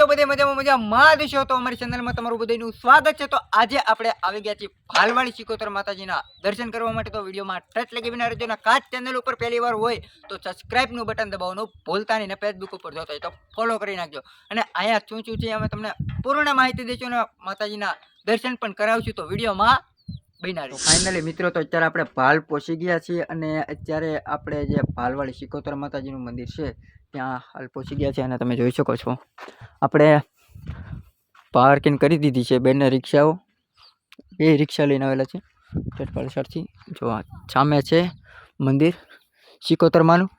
છો બધે મજામાં દેશો તો અમારી ચેનલમાં તમારું બધાનું સ્વાગત છે। તો આજે આપણે આવી ગયા છીએ ભાલવાડી સિકોતર માતાજીના દર્શન કરવા માટે। તો વિડીયોમાં ટચ લગી બના રહેજો। કાચ ચેનલ ઉપર પહેલી વાર હોય તો સબસ્ક્રાઇબ નું બટન દબાવવાનું ભૂલતા નહીં। ફેસબુક ઉપર જોતા હોય તો ફોલો કરી નાખજો। અને અહીંયા શું શું છે અમે તમને પૂર્ણ માહિતી દઈશું અને માતાજીના દર્શન પણ કરાવશું। તો વિડીયોમાં ફાઇનલી મિત્રો તો અત્યારે આપણે ભાલ પહોંચી ગયા છીએ અને અત્યારે આપણે જે ભાલવાડી સિકોતર માતાજીનું મંદિર છે ત્યાં હાલ પહોંચી ગયા છે। અને તમે જોઈ શકો છો આપણે પાર્કિંગ કરી દીધી છે। બંને રિક્ષાઓ બે રિક્ષા લઈને આવેલા છે પાલસાડથી। જો સામે છે મંદિર સિકોતરમાનું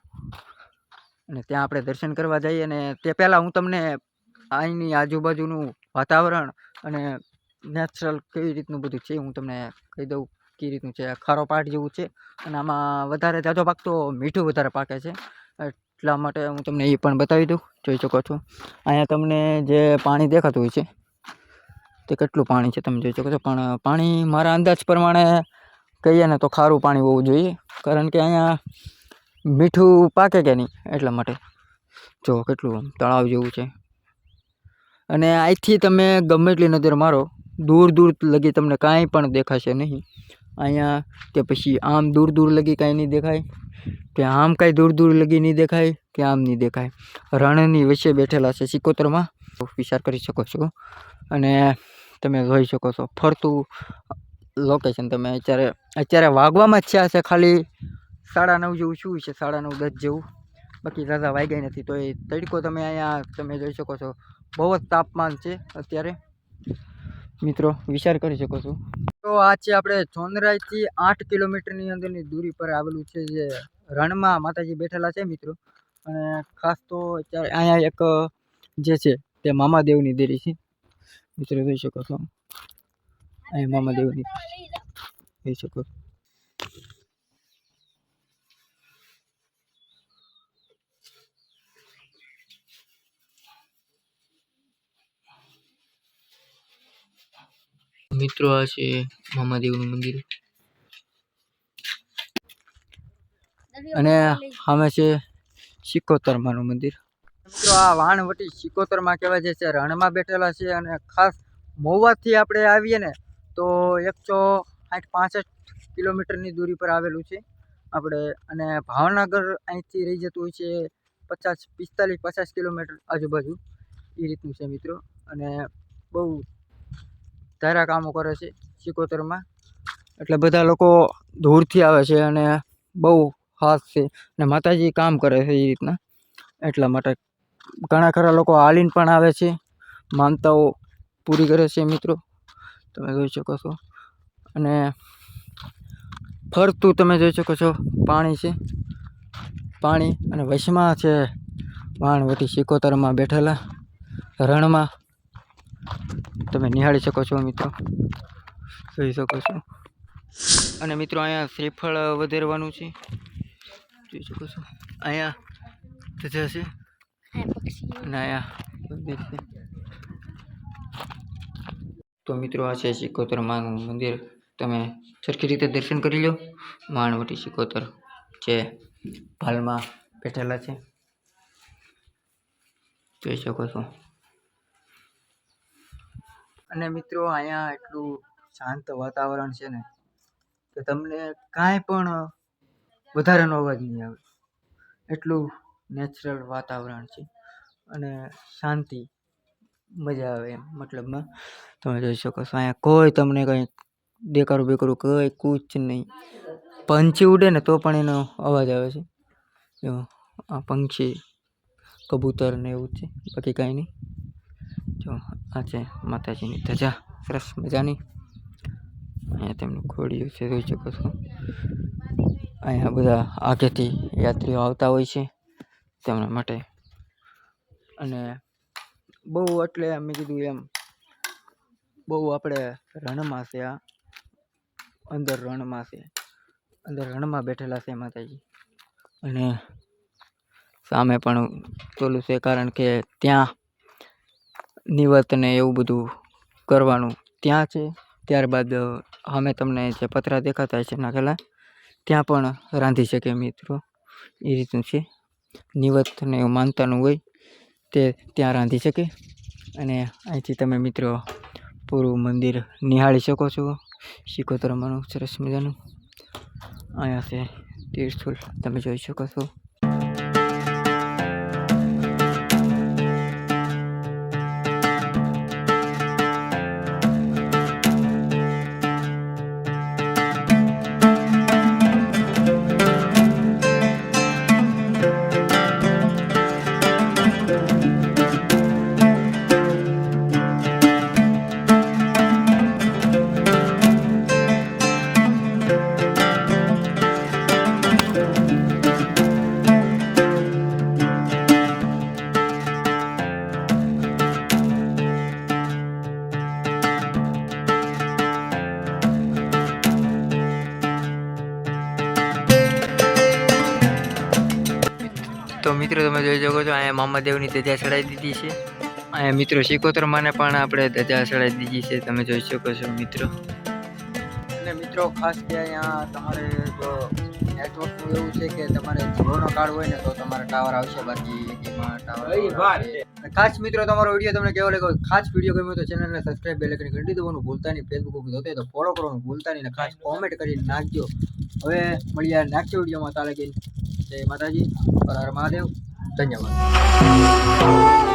અને ત્યાં આપણે દર્શન કરવા જઈએ। અને તે પહેલાં હું તમને અહીંની આજુબાજુનું વાતાવરણ અને નેચરલ કેવી રીતનું બધું છે હું તમને કહી દઉં કેવી રીતનું છે। ખારો પાટ જેવું છે અને આમાં વધારે જાજો પાક તો મીઠું વધારે પાકે છે એટલા માટે હું તમને એ પણ બતાવી દઉં। જોઈ શકો છો અહીંયા તમને જે પાણી દેખાતું હોય છે તે કેટલું પાણી છે તમે જોઈ શકો છો। પણ પાણી મારા અંદાજ પ્રમાણે કહીએ ને તો ખારું પાણી હોવું જોઈએ કારણ કે અહીંયા મીઠું પાકે કે નહીં એટલા માટે। જો કેટલું તળાવ જેવું છે અને અહીંથી તમે ગમે એટલી નજર મારો દૂર દૂર લગી તમને કાંઈ પણ દેખાશે નહીં અહીંયા કે પછી આમ દૂર દૂર લગી કાંઈ નહીં દેખાય કે આમ કાંઈ દૂર દૂર લગી નહીં દેખાય કે આમ નહીં દેખાય। રણની વચ્ચે બેઠેલા છે સિકોતરમાં વિચાર કરી શકો છો। અને તમે જોઈ શકો છો ફરતું લોકેશન તમે અત્યારે વાગવામાં જ છે ખાલી 9:30 જેવું શું છે 9:30-10 જેવું બાકી રાજા વાગ્યા નથી। તો એ તડકો તમે અહીંયા તમે જોઈ શકો છો બહુ જ તાપમાન છે અત્યારે મિત્રો વિચાર કરી શકો છો। તો આ છે આપણે ચોંદરાઈથી 8 કિલોમીટરની અંદરની દૂરી પર આવેલું છે જે રણમાં માતાજી બેઠેલા છે મિત્રો। અને ખાસ તો અત્યારે અહીંયા એક જે છે તે મામાદેવની દેરી છે મિત્રો જોઈ શકો છો। અહીં મામાદેવની જોઈ શકો છો। મિત્રો આ છે મામાદેવનું મંદિર અને સામે છે સિકોતરમાનું મંદિર। મિત્રો આ વાણવટી સિકોતરમાં કહેવાય છે રણમાં બેઠેલા છે અને ખાસ મહુવાથી આપણે આવીએ ને તો 165 કિલોમીટરની દૂરી પર આવેલું છે આપણે। અને ભાવનગર અહીંથી રહી જતું હોય છે 45-50 કિલોમીટર આજુબાજુ એ રીતનું છે મિત્રો। અને બહુ ધારા કામો કરે છે સિકોતરમાં એટલે બધા લોકો દૂરથી આવે છે અને બહુ ખાસ છે અને માતાજી કામ કરે છે એ રીતના એટલા માટે ઘણા ખરા લોકો હાલીને પણ આવે છે માનતાઓ પૂરી કરે છે મિત્રો તમે જોઈ શકો છો। અને ફરતું તમે જોઈ શકો છો પાણી છે પાણી અને વચમાં છે વાણવટી સિકોતરમાં બેઠેલા રણમાં તમે નિહાળી શકો છો મિત્રો જોઈ શકો છો। અને મિત્રો અહીંયા શ્રીફળ વધેરવાનું છે જોઈ શકો છો। અહીંયા ધજા છે અને અહીંયા મંદિર છે। તો મિત્રો આ છે સિકોતરમાનું મંદિર તમે સરખી રીતે દર્શન કરી લો। વાણવટી સિકોતર જે ભાલમાં બેઠેલા છે જોઈ શકો છો। અને મિત્રો અહીંયા એટલું શાંત વાતાવરણ છે ને કે તમને કાંઈ પણ વધારાનો અવાજ નહીં આવે એટલું નેચરલ વાતાવરણ છે અને શાંતિ મજા આવે એમ મતલબમાં તમે જોઈ શકો છો। અહીંયા કોઈ તમને કંઈ દેકારું બેકારું કંઈ કૂચ નહીં। પંછી ઉડે ને તો પણ એનો અવાજ આવે છે આ પંખી કબૂતર ને એવું છે બાકી કાંઈ નહીં। જો આ છે માતાજીની ધજા સરસ મજાની અહીંયા તેમનું ખોડિયું છે જોઈ શકો છો। અહીંયા બધા આગેથી યાત્રીઓ આવતા હોય છે તેમના માટે। અને બહુ એટલે મેં કીધું એમ બહુ આપણે રણમાં છે આ અંદર રણમાં છે અંદર રણમાં બેઠેલા છે માતાજી। અને સામે પણ પેલું છે કારણ કે ત્યાં નિવત ને એવું બધું કરવાનું ત્યાં છે। ત્યારબાદ અમે તમને જે પતરા દેખાતા છે નાખેલા ત્યાં પણ રાંધી શકે મિત્રો એ રીતનું છે। નિવત ને એવું માનતાનું હોય તે ત્યાં રાંધી શકે અને અહીંથી તમે મિત્રો પૂરું મંદિર નિહાળી શકો છો. સિકોતરમાનું સરસ મજાનું અહીંયા છે તીર્થુલ તમે જોઈ શકો છો. તો મિત્રો તમે જોઈ શકો છો અહીંયા મામાદેવની ધજા ચડાવી દીધી છે. અહીંયા મિત્રો સિકોતરમાને પણ આપણે ધજા ચડાવી દીધી છે તમે જોઈ શકો છો મિત્રો. અને મિત્રો ખાસ કે અહીંયા તમારે જો નેટવર્કનું એવું છે કે તમારે જીઓનો કાર્ડ હોય ને તો તમારે ટાવર આવશે, બાકી એમાં ટાવર ખાસ મિત્રો તમારો વિડીયો તમને કેવો લાગ્યો, ખાસ વિડીયો ગમ્યો તો ચેનલને સબસ્ક્રાઇબ બેલ આઇકન ઘંટી દેવાનું ભૂલતા નહીં. ફેસબુક ઉપર જોતા તો ફોલો કરવાનું ભૂલતા નહીં, ખાસ કોમેન્ટ કરીને નાખજો. હવે મળીએ નેક્સ્ટ વિડીયોમાં. તાલે જય માતાજી, હર હર મહાદેવ, ધન્યવાદ.